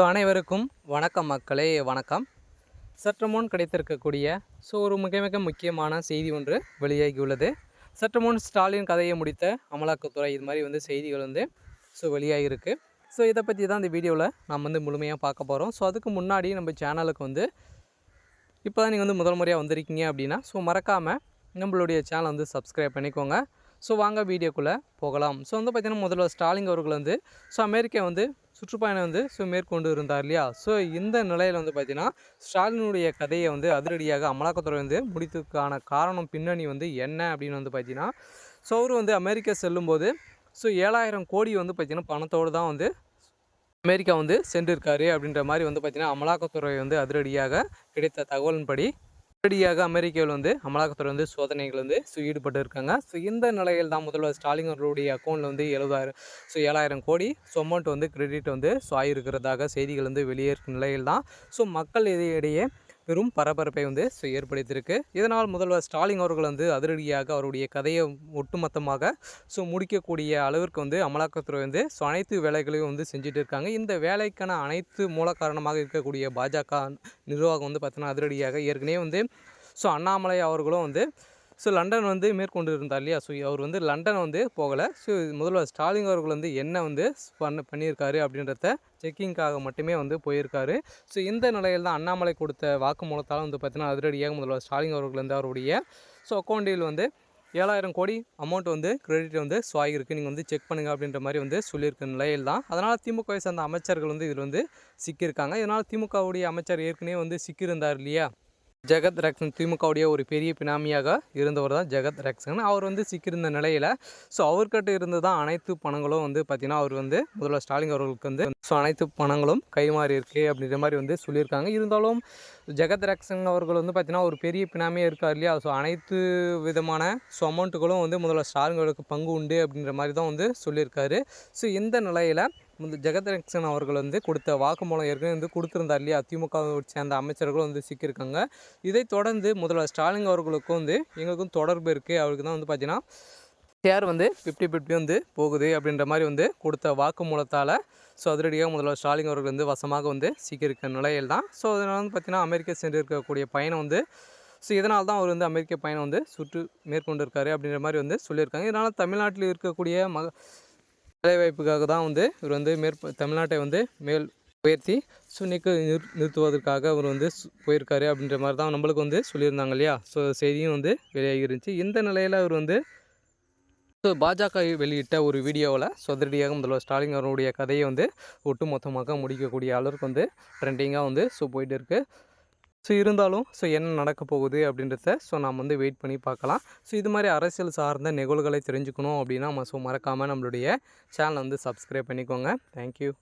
அனைவருக்கும் வணக்கம் மக்களே, வணக்கம். சற்று முன் கிடைத்திருக்கக்கூடிய ஒரு மிக மிக முக்கியமான செய்தி ஒன்று வெளியாகியுள்ளது. சற்று முன் ஸ்டாலின் கதையை முடித்த அமலாக்கத்துறை இது மாதிரி செய்திகள் வெளியாகிருக்கு. இதை பற்றி தான் இந்த வீடியோவில் நாம் முழுமையாக பார்க்க போகிறோம். அதுக்கு முன்னாடி நம்ம சேனலுக்கு இப்போ தான் நீங்கள் முதல் முறையாக வந்திருக்கீங்க அப்படின்னா மறக்காமல் நம்மளுடைய சேனலை சப்ஸ்கிரைப் பண்ணிக்கோங்க. வாங்க வீடியோக்குள்ளே போகலாம். பார்த்திங்கன்னா முதல்ல ஸ்டாலின் அவர்கள் அமெரிக்கா சுற்றுப்பயணம் மேற்கொண்டு இருந்தார் இல்லையா. இந்த நிலையில் பார்த்திங்கன்னா ஸ்டாலினுடைய கதையை அதிரடியாக அமலாக்கத்துறை முடித்ததுக்கான காரணம் பின்னணி என்ன அப்படின்னு பார்த்திங்கன்னா அவர் அமெரிக்கா செல்லும்போது 7,000 கோடி பார்த்திங்கன்னா பணத்தோடு தான் அமெரிக்கா சென்றிருக்காரு அப்படின்ற மாதிரி பார்த்திங்கன்னா அமலாக்கத்துறை அதிரடியாக கிடைத்த தகவலின்படி நேரடியாக அமெரிக்காவில் அமலாக்கத்துறை சோதனைகள் ஈடுபட்டு இருக்காங்க. இந்த நிலையில் தான் முதல்வர் ஸ்டாலின் அவர்களுடைய அக்கௌண்ட்டில் 7,000 கோடி அமௌண்ட் கிரெடிட் ஆகியிருக்கிறதாக செய்திகள் வெளியேறும் நிலையில் தான் மக்கள் இடையே பெரும் பரபரப்பை ஏற்படுத்தியிருக்கு. இதனால் முதல்வர் ஸ்டாலின் அவர்கள் அதிரடியாக அவருடைய கதையை ஒட்டுமொத்தமாக முடிக்கக்கூடிய அளவிற்கு அமலாக்கத்துறை அனைத்து வேலைகளையும் செஞ்சுட்டு இருக்காங்க. இந்த வேலைக்கான அனைத்து மூல காரணமாக இருக்கக்கூடிய பாஜக நிர்வாகம் பார்த்தீங்கன்னா அதிரடியாக ஏற்கனவே அண்ணாமலை அவர்களும் லண்டன் மேற்கொண்டு இருந்தார் இல்லையா. அவர் லண்டன் போகலை. முதல்வர் ஸ்டாலின் அவர்கள் என்ன பண்ணியிருக்காரு அப்படின்றத செக்கிங்காக மட்டுமே போயிருக்காரு. இந்த நிலையில் தான் அண்ணாமலை கொடுத்த வாக்குமூலத்தால் பார்த்தீங்கன்னா அதிரடியாக முதல்வர் ஸ்டாலின் அவர்கள் அவருடைய அக்கௌண்ட்டில் 7,000 கோடி அமௌண்ட் கிரெடிட் ஆகியிருக்கு, நீங்கள் செக் பண்ணுங்கள் அப்படின்ற மாதிரி சொல்லியிருக்க நிலையில் தான் அதனால் திமுகவை சேர்ந்த அமைச்சர்கள் இதில் சிக்கியிருக்காங்க. இதனால் திமுகவுடைய அமைச்சர் ஏற்கனவே சிக்கியிருந்தார் இல்லையா. ஜெகத் ரக்ஷன் திமுகவுடைய ஒரு பெரிய பினாமியாக இருந்தவர் தான் ஜெகத் ரக்ஷன். அவர் சிக்கியிருந்த நிலையில் அவர்கிட்ட இருந்து தான் அனைத்து பணங்களும் பார்த்திங்கன்னா அவர் முதல்வர் ஸ்டாலின் அவர்களுக்கு அனைத்து பணங்களும் கைமாறி இருக்கு அப்படின்ற மாதிரி சொல்லியிருக்காங்க. இருந்தாலும் ஜெகத் ரக்ஷன் அவர்கள் பார்த்திங்கன்னா ஒரு பெரிய பினாமியாக இருக்கார் இல்லையா. அனைத்து விதமான அமௌண்ட்டுகளும் முதல்வர் ஸ்டாலின் அவர்களுக்கு பங்கு உண்டு அப்படின்ற மாதிரி தான் சொல்லியிருக்காரு. இந்த நிலையில் ஜெகத் ரக்ஷன் அவர்கள் கொடுத்த வாக்குமூலம் ஏற்கனவே கொடுத்துருந்தார் இல்லையா. திமுகவை சேர்ந்த அமைச்சர்களும் சிக்கியிருக்காங்க. இதை தொடர்ந்து முதல்வர் ஸ்டாலின் அவர்களுக்கும் எங்களுக்கும் தொடர்பு இருக்குது, அவருக்கு தான் பார்த்தீங்கன்னா ஷேர் 50-50 போகுது அப்படின்ற மாதிரி கொடுத்த வாக்குமூலத்தால் அதிரடியாக முதல்வர் ஸ்டாலின் அவர்கள் வசமாக சிக்கியிருக்க நிலையில் தான் அதனால் பார்த்தீங்கன்னா அமெரிக்கா சென்று இருக்கக்கூடிய பயணம் இதனால் தான் அவர் அமெரிக்க பயணம் சுற்று மேற்கொண்டு இருக்காரு அப்படின்ற மாதிரி சொல்லியிருக்காங்க. இதனால் தமிழ்நாட்டில் இருக்கக்கூடிய வேலைவாய்ப்புக்காக தான் இவர் தமிழ்நாட்டை மேல் உயர்த்தி நிறுத்துவதற்காக அவர் போயிருக்காரு அப்படின்ற மாதிரி தான் நம்மளுக்கு சொல்லியிருந்தாங்க இல்லையா. செய்தியும் வெளியாகி இருந்துச்சு. இந்த நிலையில் அவர் பாஜக வெளியிட்ட ஒரு வீடியோவில் அதிரடியாக முதல்வர் ஸ்டாலின் அவருடைய கதையை ஒட்டு மொத்தமாக முடிக்கக்கூடிய அளவுக்கு ட்ரெண்டிங்காக போயிட்டு இருக்குது. இருந்தாலும் என்ன நடக்க போகுது அப்படின்றத நாம் வெயிட் பண்ணி பார்க்கலாம். இது மாதிரி அரசியல் சார்ந்த நிகழ்வுகளை தெரிஞ்சுக்கணும் அப்படின்னா மறக்காமல் நம்மளுடைய சேனலை சப்ஸ்கிரைப் பண்ணிக்கோங்க. தேங்க்யூ.